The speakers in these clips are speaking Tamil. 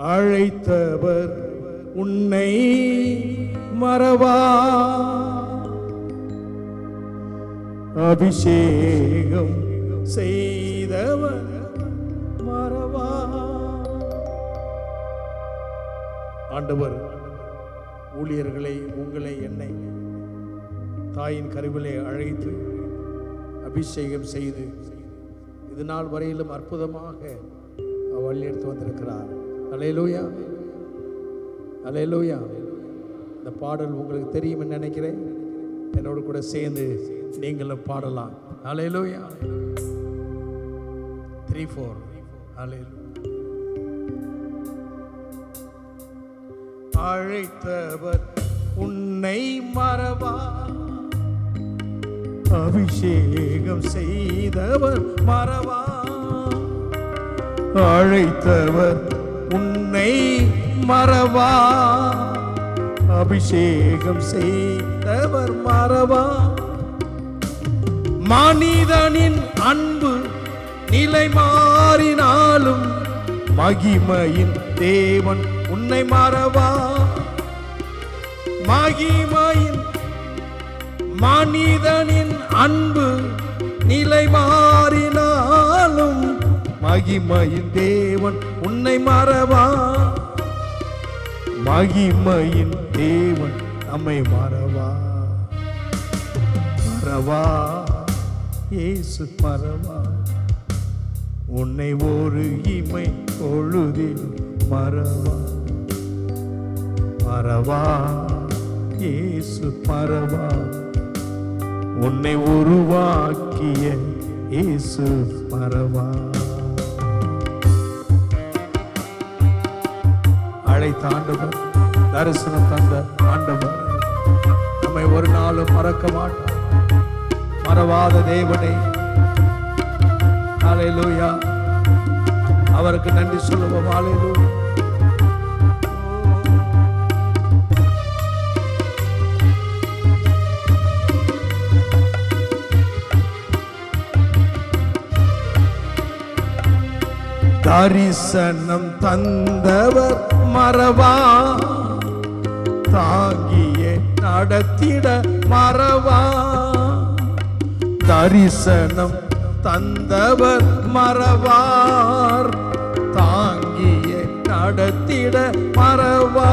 அழைத்தவர் உன்னை மறவா, அபிஷேகம் செய்தவர் மறவா. ஆண்டவர் ஊழியர்களை, உங்களை, என்னை தாயின் கருவிலே அழைத்து அபிஷேகம் செய்து இது நாள் வரையிலும் அற்புதமாக வழியெடுத்து வந்திருக்கிறார். அல்லேலூயா, அல்லேலூயா. இந்த பாடல் உங்களுக்கு தெரியும் என்று நினைக்கிறேன். என்னோடு கூட சேர்ந்து நீங்களும் பாடலாம். அல்லேலூயா. 3-4. அல்லேலூயா. அழைத்தவர் உன்னை மறவா, அபிஷேகம் செய்தவர் மறவா, அழைத்தவர் உன்னை மறவா, அபிஷேகம் செய்தவர் மறவா. மனிதனின் அன்பு நிலை மாறினாலும் மகிமையின் தேவன் உன்னை மறவா. மகிமையின் மனிதனின் அன்பு நிலை மாறினாலும் மகிமையின் தேவன் உன்னை மறவா. மகிமையின் தேவன் நம்மை மறவா. மறவா, இயேசு மறவா. உன்னை ஒரு இமை பொழுதில் மறவா. மறவா, இயேசு மறவா. உன்னை உருவாக்கிய இயேசு மறவா. அழைத்த ஆண்டவர், தரிசனம் தந்த ஆண்டவர் நம்மை ஒரு நாளும் மறக்க மாட்டார். மறவாத தேவனை, அல்லேலூயா, அவருக்கு நன்றி சொல்லுவோம். அல்லேலூயா. தரிசனம் தந்தவர் மறவா, தாங்கிய நடத்திட மறவா. தரிசனம் தந்தவர் மறவார், தாங்கிய நடத்திட மறவா.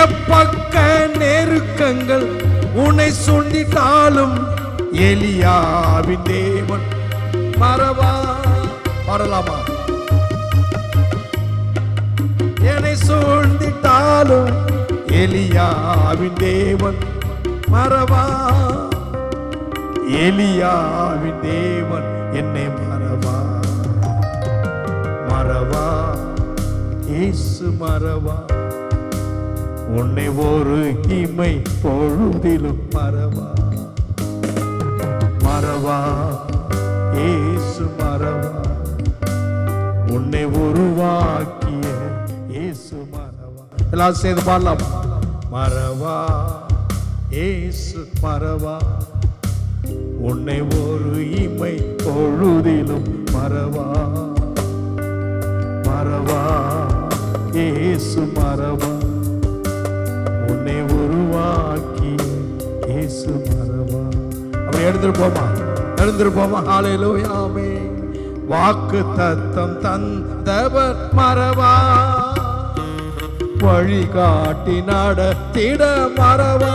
எப்பக்க நெருக்கங்கள் உன்னை சுண்டிட்டாலும் எலியாவின் தேவன் மறவா. பாடலாமா? என்னை சூழ்ந்திட்டாலும் எலியாவின் தேவன் மறவா. எலியாவின் தேவன் என்னை மறவா. மறவா, இயேசு மறவா. உன்னை ஒரு இமை பொழுதிலும் மறவா. மறவா, இயேசு மறவா. உன்னை உருவாக்கிய இயேசு மறவா. எல்லாம் சேர்ந்து பாடலாம். மறவா, இயேசு மறவா. உன்னை ஒரு இமை பொழுதிலும் மறவா. மறவா, இயேசு மறவா. உன்னை உருவாக்கிய இயேசு மறவா. அப்படி எழுந்திருப்போமா? எழுந்திருப்போமா? ஹல்லேலூயா, ஆமென். வாக்கு தத்தம் தந்தவர் மறவா, வழிகாட்டி நடத்திட மறவா.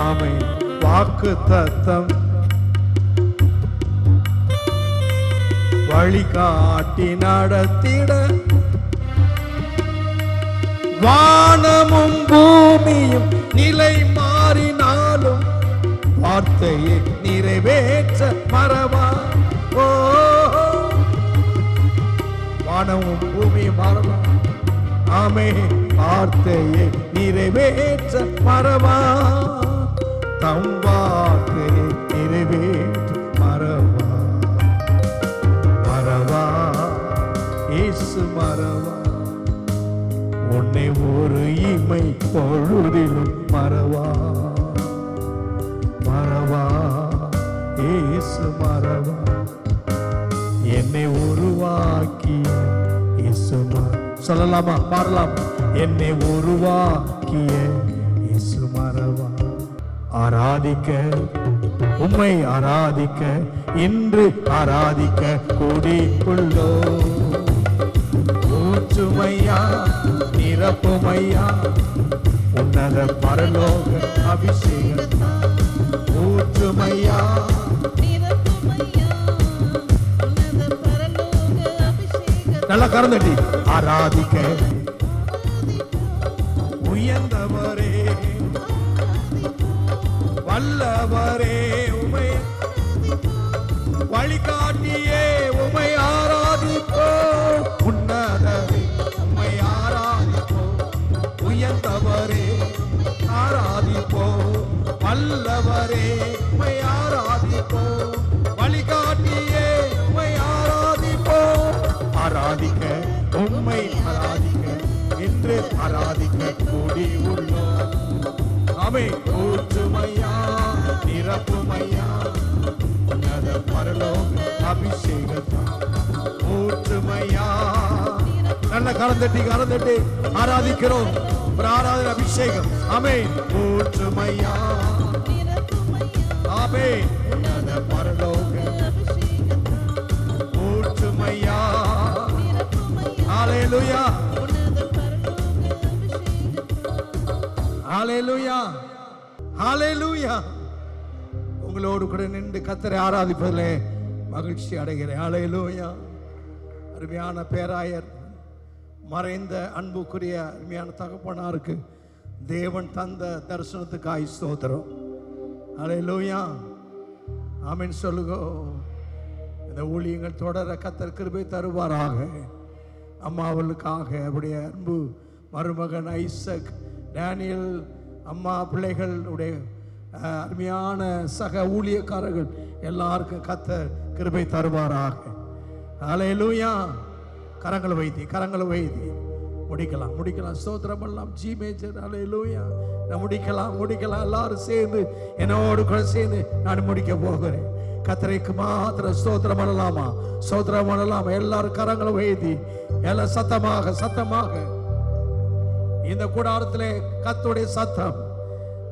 ஆமென். வாக்கு தத்தம் வழிகாட்டி நடத்திட, வானமும் பூமியும் நிலை மாறினாலும் வார்த்தையை நிறைவேற்ற மறவா. ஓ, வானமும் பூமியும் மாறலாம், ஆமென். வார்த்தையை நிறைவேற்ற மறவா. தம் வார்த்தையை நிறைவேற்ற மறவா. மறவா, இயேசு மறவா. உன்னை ஒரு இமை பொழுதிலும் மறவா. மறவா, இயேசு மறவா. என்னை உருவாக்கிய இயேசு சொல்லலாமா? பாடலாம். என்னை உருவாக்கிய இயேசு மறவா. ஆராதிக்க உம்மை ஆராதிக்க இன்று ஆராதிக்க கூடி உள்ளோ. ஊற்றுமையா நிரப்புமையா உன்னத பரலோக அபிஷேகம். ஊற்றுமையா நல்லா கறந்துட்டி. ஆராதிக்க உயர்ந்தவரே வல்லவரே உமை வழிகாட்டியே உமை ஆராதிப்போ. உன்னதரே உமை ஆராதிப்போ. உயர்ந்தவரே ஆராதிப்போ. வல்லவரே உமை ஆராதிப்போ. வழிகாட்டியே உமை ஆராதிப்போ. ஆராதிக்க உம்மை ஆராதிக்க என்று ஆராதிக்க கூடி உள்ளோம். அவை ஊற்றுமையா நிரப்புமையா உன்னத பரலோக அபிஷேகம். ஊற்றுமையா நல்ல கலந்தட்டி ஆராதிக்கிறோம். ஒரு ஆராதனை அபிஷேகம். அவை ஊற்றுமையா அவை உன்னத பரலோக ஊற்றுமையா. ஹல்லேலூயா ஹல்லேலூயா ஹல்லேலூயா. உங்களோடு கூட நின்று கர்த்தரை ஆராதிப்பதிலே மகிழ்ச்சி அடைகிறேன். ஹல்லேலூயா. அருமையான பேராயர், மறைந்த அன்புக்குரிய அருமையான தகப்பனாருக்கு தேவன் தந்த தரிசனத்துக்காய் ஸ்தோத்திரம். ஹல்லேலூயா. ஆமென் சொல்லுங்க. இந்த ஊழியங்கள் தொடர கர்த்தர் கிருபை தருவாராக. அம்மாவளுக்காக அவருடைய அன்பு மருமகன் ஐசக், டேனியல், அம்மா, பிள்ளைகளுடைய அருமையான சக ஊழியக்காரர்கள் எல்லாருக்கும் கர்த்தர் கிருபை தருவாராக. ஹல்லேலூயா. கரங்களை வைத்தி முடிக்கலாம். ஸ்தோத்திரம் எல்லாம் ஜி மேஜர். ஹல்லேலூயா. நான் முடிக்கலாம். எல்லாரும் சேர்ந்து என்னோடு கூட சேர்ந்து நான் முடிக்க போகிறேன். கர்த்தருக்கு மாத்திரம் ஸ்தோத்திரம் பண்ணலாமா? ஸ்தோத்திரம் பண்ணலாமா? எல்லாரும் கரங்களை வைத்தி எல்லாம் சத்தமாக இந்த கூடாரத்திலே கர்த்தருடைய சத்தம்,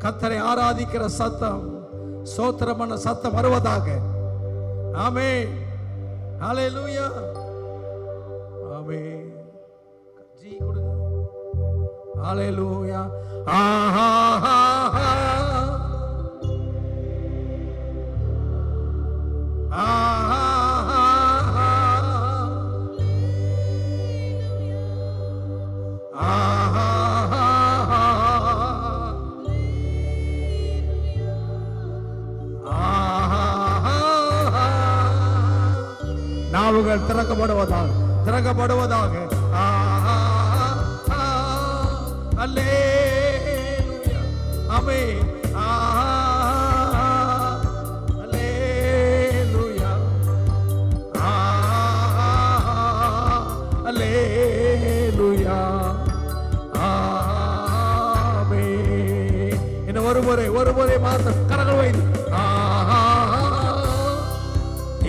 கர்த்தரை ஆராதிக்கிற சத்தம், ஸ்தோத்திரம் பண்ண சத்தம் வருவதாக. ஆமென். ஹல்லேலூயா. ஆமென். ஜி கொடுங்க. ஹல்லேலூயா. ஆஹா ஆஹா ஆஹா. நாவுகள் திறக்கப்படுவதாக. அல்லேலூயா. ஆமென். அல்லேலூயா. அல்லேலூயா. ஆமென். இன்னும் ஒரு முறை மாத்திரம் கரங்கள் வைத்து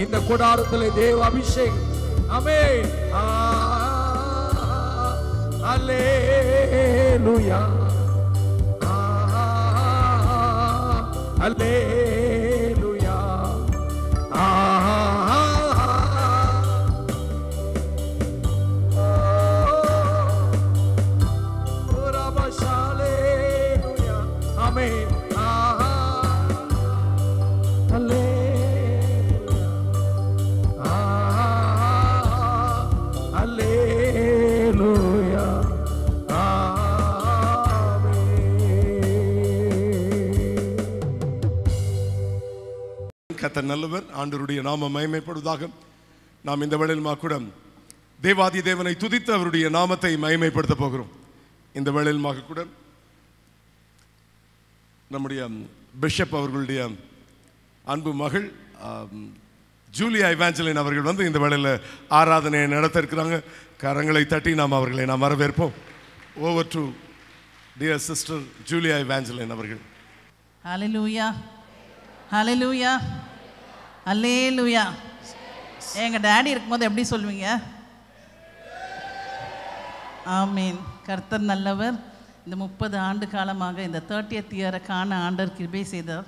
இந்த கூடாரத்திலே தேவ அபிஷேகம். ஆமென். அல்லேலூயா. அல்லேலூயா. ஆமென். கர்த்தர் நல்லவர். ஆண்டவருடைய நாமம் மகிமைப்படுவதாக. நாம் இந்த வேளையில் கூட தேவாதி தேவனை துதித்து அவருடைய நாமத்தை மகிமைப்படுத்த போகிறோம். இந்த வேளையில் கூட நம்முடைய பிஷப் அவர்களுடைய அன்பு மகள் ஜூலியா இவாஞ்சலின் அவர்கள் வந்து இந்த வேளையில் ஆராதனையை நடத்த இருக்கிறாங்க. கரங்களை தட்டி நாம் அவர்களை நாம் வரவேற்போம். Over to dear sister Julia Evangeline அவர்கள். ஹல்லேலூயா. ஹல்லேலூயா. அல்லேலூயா. எங்கள் டேடி இருக்கும்போது எப்படி சொல்லுவீங்க? ஆமீன். கர்த்தர் நல்லவர். இந்த 30 ஆண்டு காலமாக இந்த 30th இயரை காண ஆண்டவர் கிருபை செய்தார்.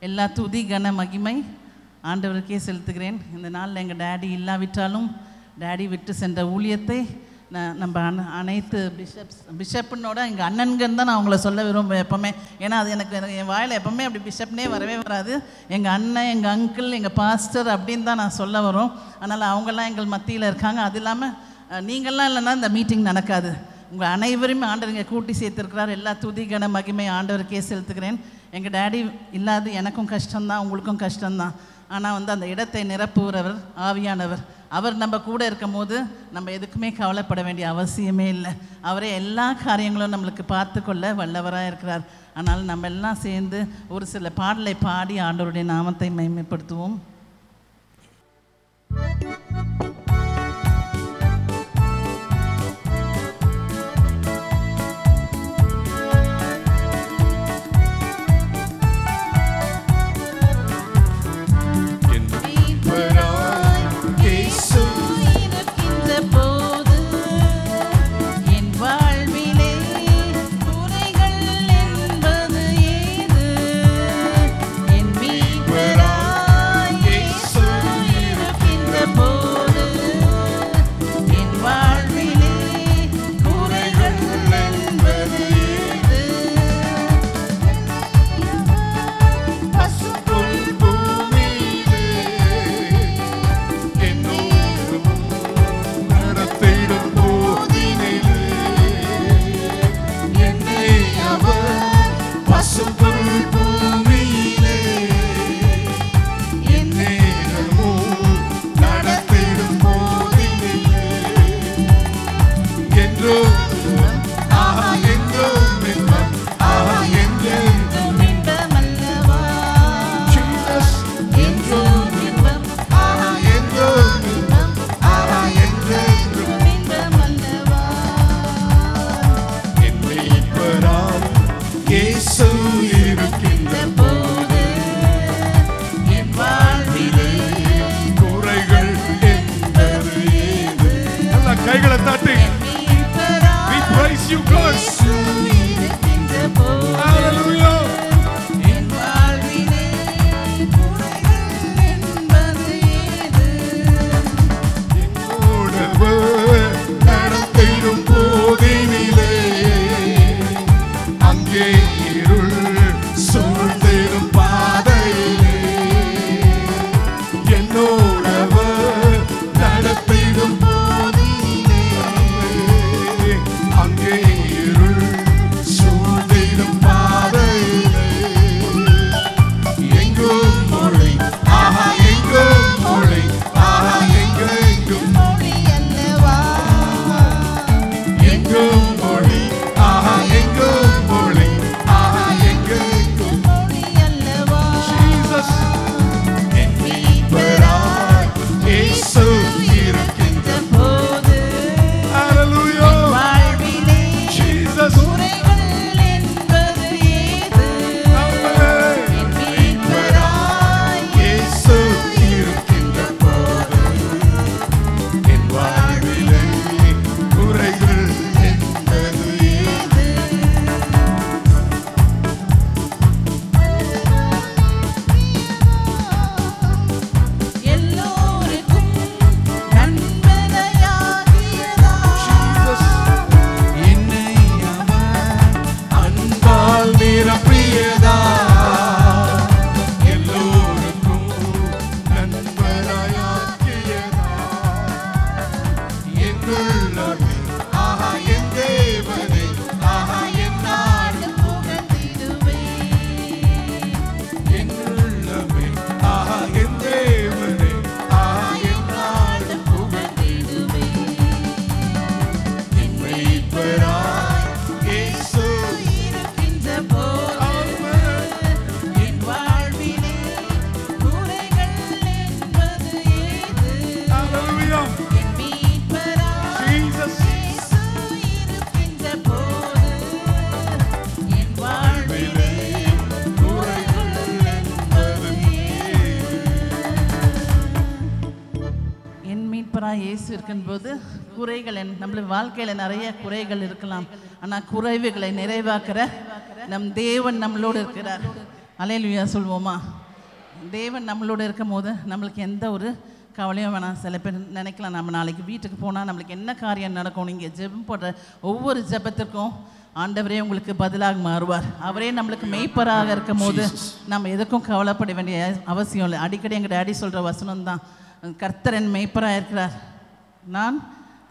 எல்லா துதி கன மகிமை ஆண்டவருக்கே செலுத்துகிறேன். இந்த நாளில் எங்கள் டேடி இல்லாவிட்டாலும் டேடி விட்டு சென்ற ஊழியத்தை நம்ம அனைத்து பிஷப்புனோட எங்கள் அண்ணன்கன்னு தான் நான் அவங்கள சொல்ல விரும்புவேன் எப்போவுமே. ஏன்னா அது எனக்கு என் வாயில் எப்போவுமே அப்படி பிஷப்னே வரவே வராது. எங்கள் அண்ணன், எங்கள் அங்கிள், எங்கள் பாஸ்டர் அப்படின்னு தான் நான் சொல்ல வரோம். அதனால் அவங்கெல்லாம் எங்கள் மத்தியில் இருக்காங்க. அது இல்லாமல் நீங்கள்லாம் இல்லைன்னா இந்த மீட்டிங் நடக்காது. உங்கள் அனைவருமே ஆண்டவர் இங்கே கூட்டி சேர்த்துருக்கிறார். எல்லா துதி கன மகிமை ஆண்டவருக்கே செலுத்துகிறேன். எங்கள் டேடி இல்லாது எனக்கும் கஷ்டம்தான், உங்களுக்கும் கஷ்டம்தான். ஆனால் அந்த இடத்தை நிரப்புகிறவர் ஆவியானவர். அவர் நம்ம கூட இருக்கும் போது நம்ம எதுக்குமே கவலைப்பட வேண்டிய அவசியமே இல்லை. அவரே எல்லா காரியங்களும் நம்மளுக்கு பார்த்து கொள்ள வல்லவராக இருக்கிறார். ஆனால் நம்ம எல்லாம் சேர்ந்து ஒரு சில பாடலை பாடி ஆண்டவருடைய நாமத்தை மகிமைப்படுத்துவோம். என் மீட்பராய் ஆண்டவராக இயேசு இருக்கும்போது குறைகள் நம்மள வாழ்க்கையில் நிறைய குறைகள் இருக்கலாம். ஆனால் குறைவுகளை நிறைவாக்குற நம் தேவன் நம்மளோடு இருக்கிறார். அல்லேலூயா சொல்வோமா? தேவன் நம்மளோடு இருக்கும் போது நம்மளுக்கு எந்த ஒரு கவலையும் வேணாம். சில பேர் நினைக்கலாம் நம்ம நாளைக்கு வீட்டுக்கு போனால் நம்மளுக்கு என்ன காரியம் நடக்கும். நீங்கள் ஜெபம் போடுற ஒவ்வொரு ஜெபத்திற்கும் ஆண்டவரே உங்களுக்கு பதிலாக மாறுவார். அவரே நம்மளுக்கு மெய்ப்பராக இருக்கும் போது நம்ம எதுக்கும் கவலைப்பட வேண்டிய அவசியம் இல்லை. அடிக்கடி எங்கள் டேடி சொல்கிற வசனம் தான், கர்த்தர் என் மெய்ப்பராக இருக்கிறார், நான்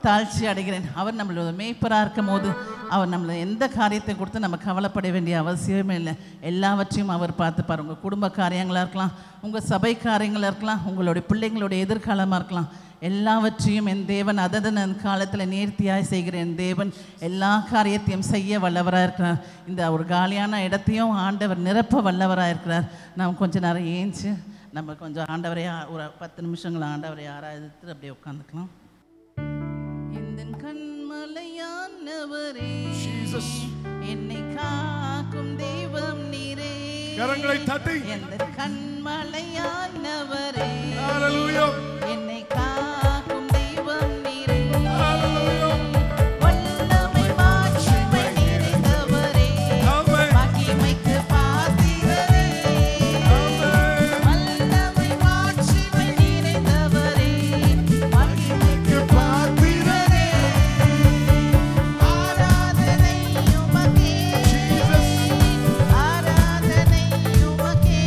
தாழ்ச்சி அடைகிறேன். அவர் நம்மளோட மெய்ப்பராக இருக்கும் போது அவர் நம்மளை எந்த காரியத்தை கொடுத்து நம்ம கவலைப்பட வேண்டிய அவசியமே இல்லை. எல்லாவற்றையும் அவர் பார்த்துப்பார். உங்கள் குடும்ப காரியங்களாக இருக்கலாம், உங்கள் சபை காரியங்களாக இருக்கலாம், உங்களுடைய பிள்ளைங்களுடைய எதிர்காலமாக இருக்கலாம். எல்லாவற்றையும் என் தேவன் அதன் காலத்தில் நேர்த்தியாக செய்கிற என் தேவன் எல்லா காரியத்தையும் செய்ய வல்லவராக இருக்கிறார். இந்த ஒரு காலியான இடத்தையும் ஆண்டவர் நிரப்ப வல்லவராக இருக்கிறார். நாம் கொஞ்சம் நேரம் ஏஞ்சி நம்ம கொஞ்சம் ஆண்டவரை ஒரு 10 நிமிஷங்கள் ஆண்டவரை ஆராதித்து அப்படியே உட்காந்துக்கலாம். இந்த கண்மலையானவரே, என்னை காக்கும் தெய்வம் நீரே. கரங்களை தட்டி இந்த கண்மலையானவரே, என்னை காக்கும் தெய்வம் நீரே. வல்லமை மாட்சிமை நிறைந்தவரே, மகிமைக்கு பாத்திரரே. வல்லமை மாட்சிமை நிறைந்தவரே, மகிமைக்கு பாத்திரரே. ஆராதனை உமக்கே, ஆராதனை உமக்கே,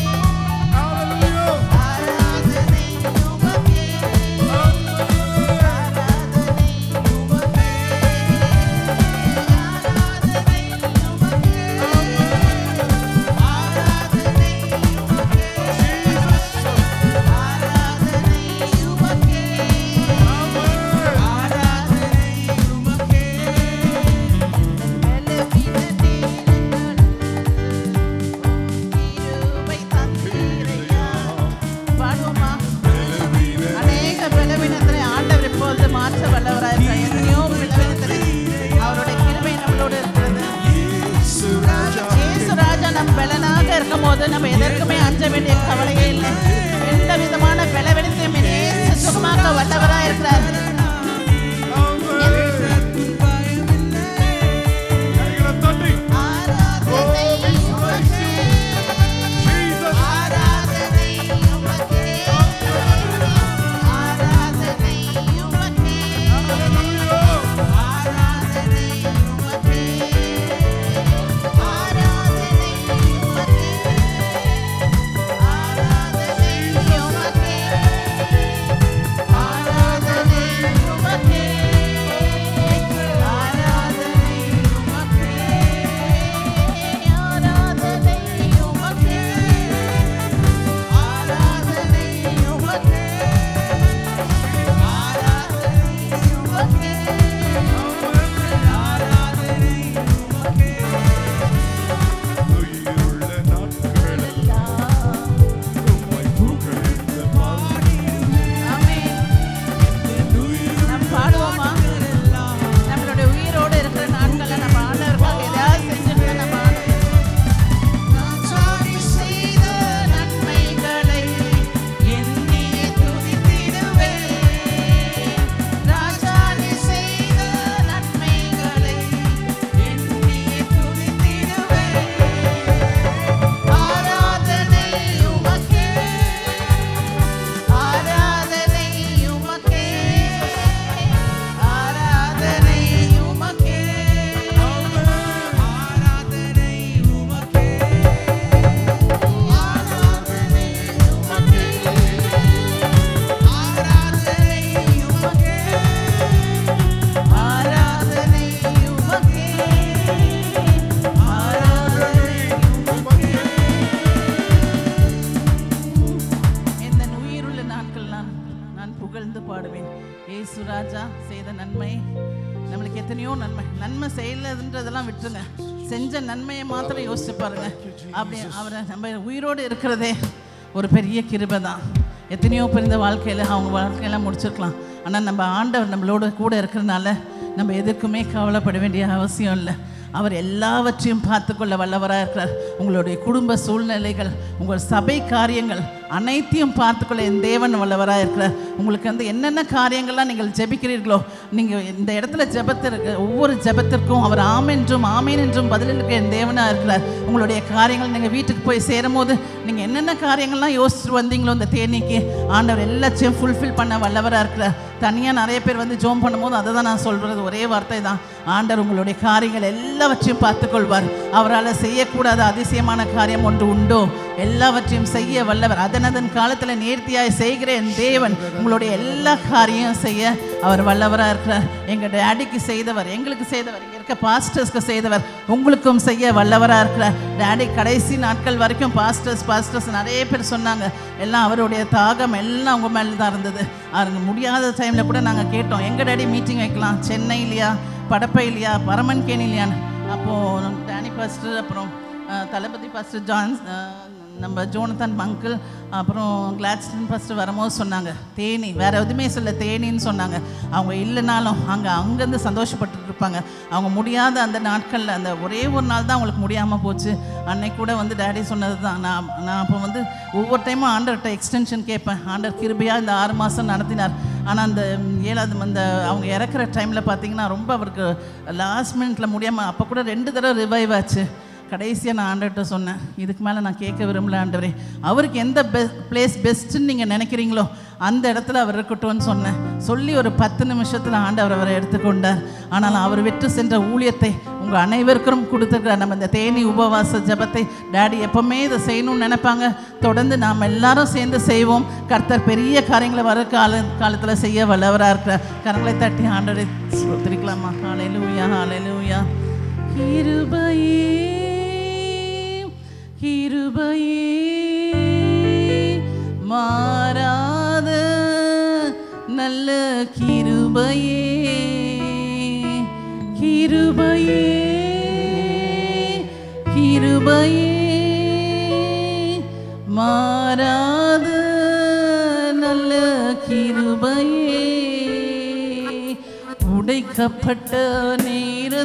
ஆராதனை உமக்கே, நம்ம எதற்குமே அஞ்ச வேண்டிய கவலையே இல்லை. எந்த விதமான பலவீனத்தையும் இயேசு சுகமாக்க வல்லவராக இருக்கிறார். ராஜா செய்த நன்மை நம்மளுக்கு எத்தனையோ நன்மை செய்யலன்றதெல்லாம் விட்டுருங்க, செஞ்ச நன்மையை மாத்திரம் யோசிச்சு பாருங்க. அப்படி அவரை நம்ம உயிரோடு இருக்கிறதே ஒரு பெரிய கிருபை தான். எத்தனையோ பேர் இந்த வாழ்க்கையில் அவங்க வாழ்க்கையெல்லாம் முடிச்சிருக்கலாம். ஆனால் நம்ம ஆண்டவர் நம்மளோட கூட இருக்கிறதுனால நம்ம எதுக்குமே கவலைப்பட வேண்டிய அவசியம் இல்லை. அவர் எல்லாவற்றையும் பார்த்துக்கொள்ள வல்லவராக இருக்கிறார். உங்களுடைய குடும்ப சூழ்நிலைகள், உங்கள் சபை காரியங்கள், அனைத்தையும் பார்த்துக்கொள்ள என் தேவன் வல்லவராக இருக்கிறார். உங்களுக்கு வந்து என்னென்ன காரியங்கள்லாம் நீங்கள் ஜெபிக்கிறீர்களோ, நீங்கள் இந்த இடத்துல ஜெபத்திற்கு ஒவ்வொரு ஜெபத்திற்கும் அவர் ஆமென்றும் ஆமேன் என்றும் பதிலளிக்க என் தேவனாக இருக்கிறார். உங்களுடைய காரியங்கள் நீங்கள் வீட்டுக்கு போய் சேரும் போது நீங்கள் என்னென்ன காரியங்கள்லாம் யோசிச்சுட்டு வந்தீங்களோ இந்த தேனிக்கு ஆண்டவர் எல்லாத்தையும் ஃபுல்ஃபில் பண்ண வல்லவராக இருக்கிறார். தனியாக நிறைய பேர் வந்து ஜோம் பண்ணும்போது அதை தான் நான் சொல்கிறது, ஒரே வார்த்தை தான், ஆண்டவர் உங்களுடைய காரியங்கள் எல்லாவற்றையும் பார்த்துக்கொள்வார். அவரால் செய்யக்கூடாத அதிசயமான காரியம் ஒன்று உண்டோ? எல்லாவற்றையும் செய்ய வல்லவர். அதனதன் காலத்தில் நேர்த்தியாய் செய்கிற என் தேவன் உங்களுடைய எல்லா காரியம் செய்ய அவர் வல்லவராக இருக்கிறார். எங்கள் டேடிக்கு செய்தவர், எங்களுக்கு செய்தவர், இங்கே இருக்க பாஸ்டர்ஸ்க்கு செய்தவர் உங்களுக்கும் செய்ய வல்லவராக இருக்கிறார். டேடி கடைசி நாட்கள் வரைக்கும் பாஸ்டர்ஸ் நிறைய பேர் சொன்னாங்க, எல்லாம் அவருடைய தாகம் எல்லாம் உங்கள் மேலே தான் இருந்தது. அவங்க முடியாத டைமில் கூட நாங்கள் கேட்டோம், எங்கள் டேடி மீட்டிங் வைக்கலாம், சென்னையிலையா, படப்பையிலையா, பரமன்கேணிலையான்னு. அப்போது டேனி பாஸ்டர், அப்புறம் தளபதி பாஸ்டர் நம்ம ஜோனத்தன் அங்கிள், அப்புறம் கிளாட்ஸ்டன் பாஸ்டர் வரும்போது சொன்னாங்க தேனி, வேறு எதுவுமே சொல்ல தேனின்னு சொன்னாங்க. அவங்க இல்லைனாலும் அங்கேருந்து சந்தோஷப்பட்டு இருப்பாங்க. அவங்க முடியாத அந்த நாட்களில் அந்த ஒரே ஒரு நாள் தான் அவங்களுக்கு முடியாமல் போச்சு. அன்னைக்கு கூட வந்து டேடி சொன்னது தான், நான் அப்போ வந்து ஒவ்வொரு டைமும் ஆண்டர்கிட்ட எக்ஸ்டென்ஷன் கேட்பேன். ஆண்டர் கிருபையாக இந்த 6 மாதம் நடத்தினார். ஆனால் அந்த 7வது அந்த அவங்க இறக்குற டைமில் பார்த்தீங்கன்னா ரொம்ப அவருக்கு லாஸ்ட் மினிட்ல முடியாமல், அப்போ கூட 2 தடவை ரிவைவ் ஆச்சு. கடைசியாக நான் ஆண்டர்கிட்ட சொன்னேன், இதுக்கு மேலே நான் கேட்க விரும்பல ஆண்டவரே, அவருக்கு எந்த பிளேஸ் பெஸ்ட்டுன்னு நீங்கள் நினைக்கிறீங்களோ அந்த இடத்துல அவர் இருக்கட்டும்னு சொன்னேன். சொல்லி ஒரு 10 நிமிஷத்தில் ஆண்டவர் அவரை எடுத்துக்கொண்டார். ஆனால் அவர் விட்டு சென்ற ஊழியத்தை உங்கள் அனைவருக்கும் கொடுத்துருக்கிறார். நம்ம இந்த தேனி உபவாச ஜபத்தை டேடி எப்போவுமே இதை செய்யணும்னு நினைப்பாங்க. தொடர்ந்து நாம் எல்லாரும் சேர்ந்து செய்வோம். கர்த்தர் பெரிய காரியங்களை வர காலத்தில் செய்ய வல்லவராக இருக்கிறார். கரங்களை தட்டி ஆண்டவரை ஸ்தோத்திரிக்கலாமா? ஹல்லேலூயா, ஹல்லேலூயா. கிருபையே கிருபையே மாறாத நல்ல கிருபையே, கிருபையே கிருபையே மாறாத நல்ல கிருபையே, உடைக்கப்பட்ட நேரத்திலெல்லாம்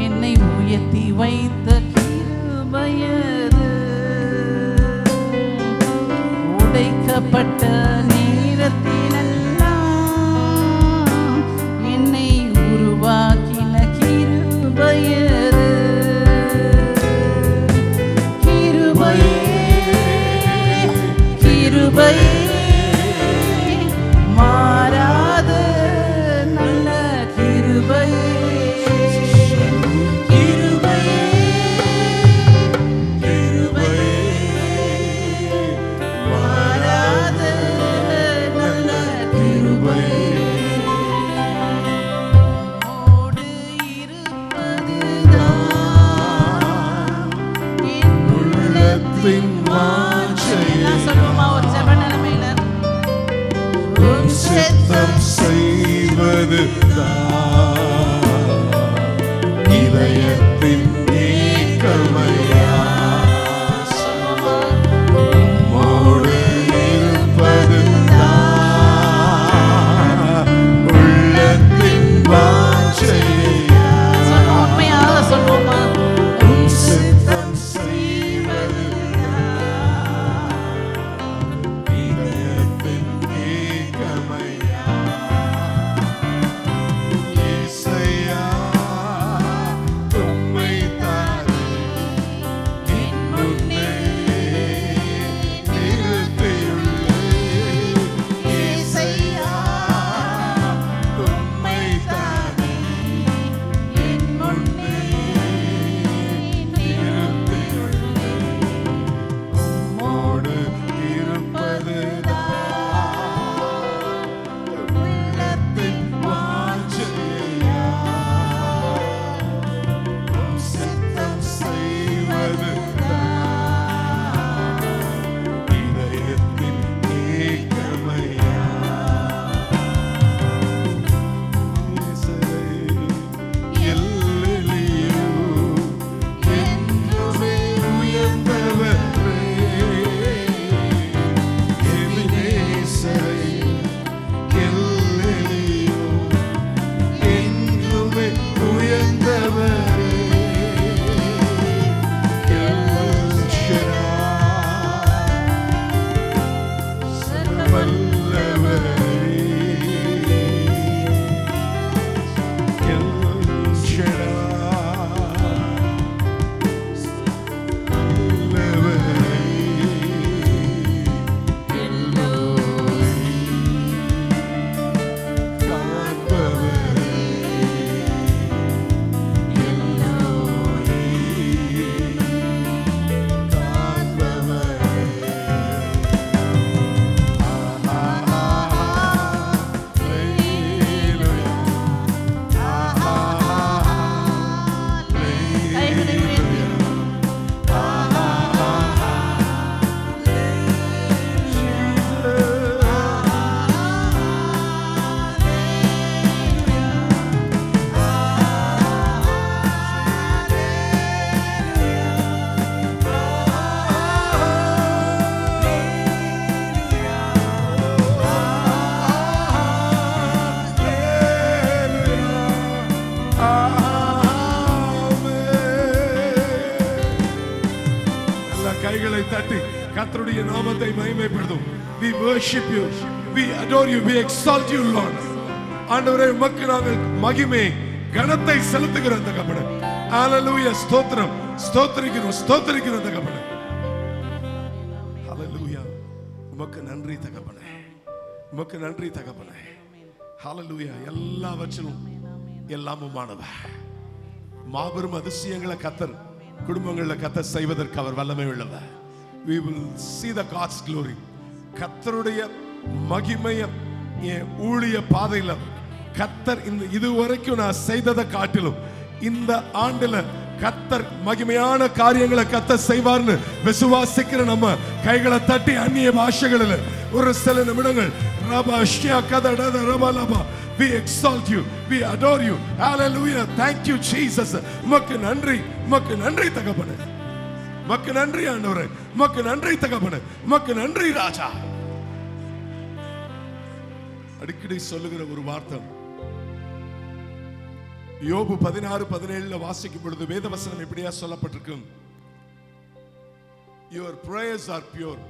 என்னை உயர்த்தி வைத்த கிருபையது, உடைக்கப்பட்ட நேரத்திலெல்லாம் என்னை உருவாக்கின கிருபையது, கிருபையே கிருபையே மாறாத நல்ல கிருபையே, செய்வது இதயத்தின் ஏக்கமையா, உம்மோடு இருப்பது உள்ளத்தின் வாஞ்சையா, உண்மையாக சொல்லுவோமா? சித்தம் செய்வது இதயத்தின் ஏக்கமையா, கைகளை தட்டி கர்த்தருடைய நாமத்தை மகிமைப்படுத்தும். We worship you, we adore you, we exalt you Lord. ஆண்டவரே உமக்கு நாங்கள் மகிமை கனத்தை செலுத்துகிறோம் தகப்பனே. ஹalleluya ஸ்தோத்திரம் ஸ்தோத்திரிக்கிறோம் ஸ்தோத்திரிக்கிறோம் தகப்பனே. ஹalleluya உமக்கு நன்றி தகப்பனே, உமக்கு நன்றி தகப்பனே. ஹalleluya எல்லாவற்றிலும் எல்லாமுமானவர். மாபெரும் அதிசயங்களை கர்த்தர் குடும்பங்களில் கர்த்தர் செய்வதற்கு அவர் வல்லமை உள்ளவர். We will see the God's glory. கர்த்தருடைய மகிமையை என் ஊழிய பாதையில் கர்த்தர் இந்த இதுவரைக்கும் நான் செய்ததை காட்டிலும் இந்த ஆண்டுல கர்த்தர் மகிமையான காரியங்களை கர்த்தர் செய்வார்னு விசுவாசிக்கிற நம்ம கைகளை தட்டி அந்நிய பாஷைகளில் ஒரு சில நிமிடங்கள் we exalt you, we adore you, hallelujah, thank you Jesus. உமக்கு நன்றி, உமக்கு நன்றி தகப்பனே, உமக்கு நன்றி ஆண்டவரே, உமக்கு நன்றி தகப்பனே, உமக்கு நன்றி ராஜா. அடிக்கடி சொல்லுகிற ஒரு வார்த்தை யோபு 16:17 வாசிக்கும் பொழுது வேதவசனம் இப்படியா சொல்லப்பட்டிருக்கு, your prayers are pure,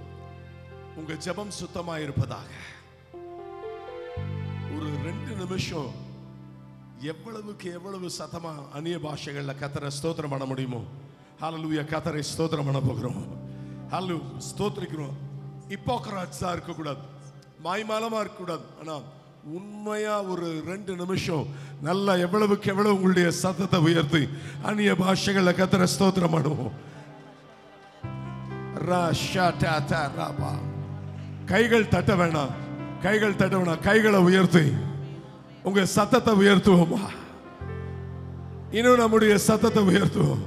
உங்க ஜெபம் சுத்தமாக இருப்பதாக. ஒரு 2 நிமிஷம் எவ்வளவுக்கு எவ்வளவு சத்தமா அந்நிய பாஷைகள்ல கர்த்தரை ஸ்தோத்திரம் பண்ண முடியுமோ ஹalleluya கர்த்தரை ஸ்தோத்திரம் பண்ண போகிறோம். ஹalleluya ஸ்தோத்திரிக்கிறோம். ஹிப்போக்ராட்ஸா இருக்க கூடாது, மாய்மாலமா இருக்க கூடாது. ஆனா உண்மையா ஒரு 2 நிமிஷம் நல்லா எவ்வளவுக்கு எவ்வளவு உங்களுடைய சத்தத்தை உயர்த்தி அந்நிய பாஷைகள்ல கர்த்தரை ஸ்தோத்திரம் பண்ணுவோம். கைகள் தட்ட வேணாம், கைகள் தட்ட வேணாம், கைகளை உயர்த்தி உங்க சத்தத்தை உயர்த்துவோமா? இன்னும் நம்முடைய சத்தத்தை உயர்த்துவோம்.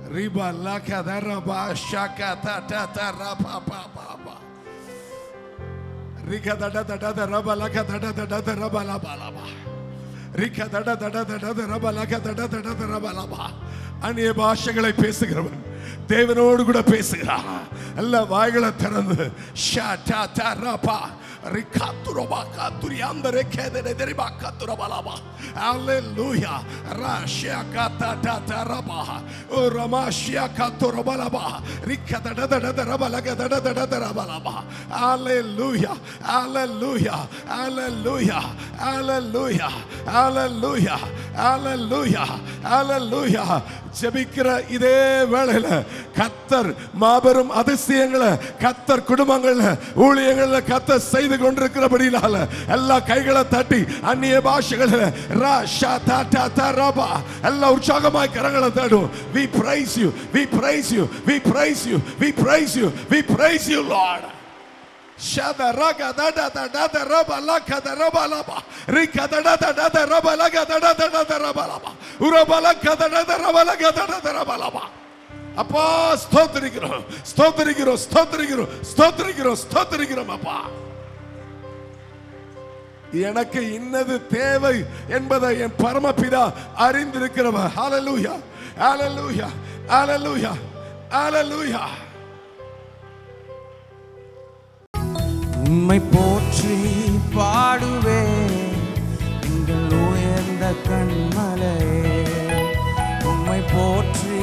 Riba laka daraba shaka ta ta ta ra pa pa pa pa. Rika da da da da raba laka da da da da raba la ba la ba. Rika da da da da raba laka da da da raba la ba. அந்நிய பாஷைகளை பேசுகிறவன் தேவனோடு கூட பேசுகிறான். எல்லா வாய்களை திறந்து ஷா டா டா ரபா ரிகாத்துரபா காத்துரியாந்தரே கேதனே தெரிபா காத்துரபாலபா. ஹalleluya ராஷியா காத்தா டா டா ரபா ஓ ரமாஷியா காத்துரபாலபா ரிகத ட ட ட ரபலக ட ட ட ட ரபலபா. ஹalleluya ஹalleluya ஹalleluya ஹalleluya ஹalleluya ஹalleluya ஹalleluya. ஜெபிக்கிற இதே வேளையில கர்த்தர் மாபெரும் அதிசயங்களை கர்த்தர் குடும்பங்கள்ல ஊழியங்கள்ல கர்த்தர் செய்து கொண்டிருக்கிறபடினால எல்லா கைகளை தட்டி அந்நிய பாஷைகளில் எல்லா உற்சாகமாய் கரங்களை தட்டும். We praise you, we praise you, we praise you, we praise you, we praise you Lord. Shada raga da da da da da raba laka da raba laba rika da da da da da raba laka da da da da raba laba uraba laka da da da raba laka da da da raba laba. அப்பா ஸ்தோத்திரிக்கிறோம் ஸ்தோத்திரிக்கிறோம் ஸ்தோத்திரிக்கிறோம் ஸ்தோத்திரிக்கிறோம் ஸ்தோத்திரிக்கிறோம். அப்பா எனக்கு இன்னது தேவை என்பதை என் பரமபிதா அறிந்திருக்கிறவர். ஹalleluya ஹalleluya ஹalleluya ஹalleluya. உம்மை போற்றி பாடுவேன் எங்கள் உயர்ந்த கண்மலையே. உம்மை போற்றி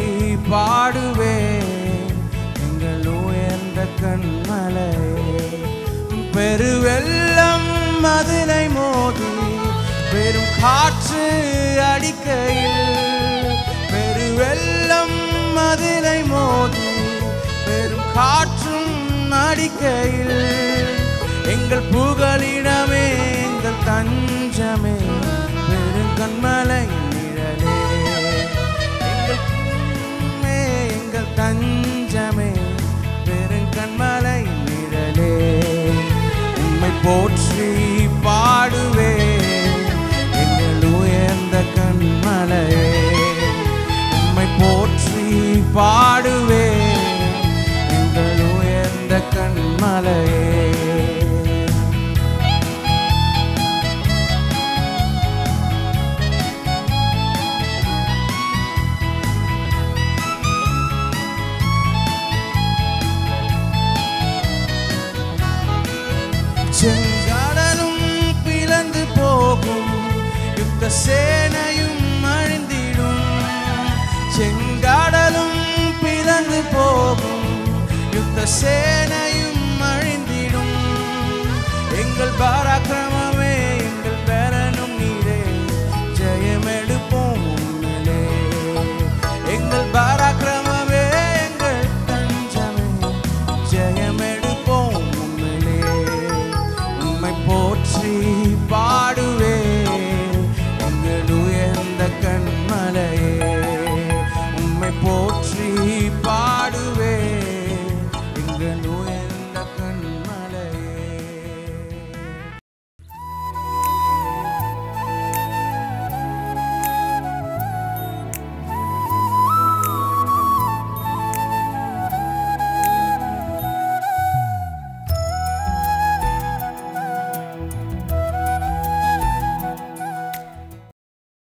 பாடுவேன் எங்கள் உயர்ந்த கண்மலையே. பெருவெள்ளம் மதிலை மோதி பெரும் காற்று அடிக்கையில், பெருவெள்ளம் மதிலை மோதி பெரும் காற்றும் அடிக்கையில், எங்கள் புகலிடமே எங்கள் தஞ்சமே பெருங்கண்மலை நிழலே. எங்கள் தஞ்சமே பெருங்கண்மலை நிழலே. உம்மை போற்றி பாடுவேன் எங்கள் உயர்ந்த கண்மலையே. உம்மை போற்றி பாடுவேன் எங்கள் உயர்ந்த கண்மலையே. சேனையும் அழிந்திடும், செங்காடலும் பிளந்து போகும், யுத்த சேனையும் அழிந்திடும். எங்கள் பராக்கிரமம்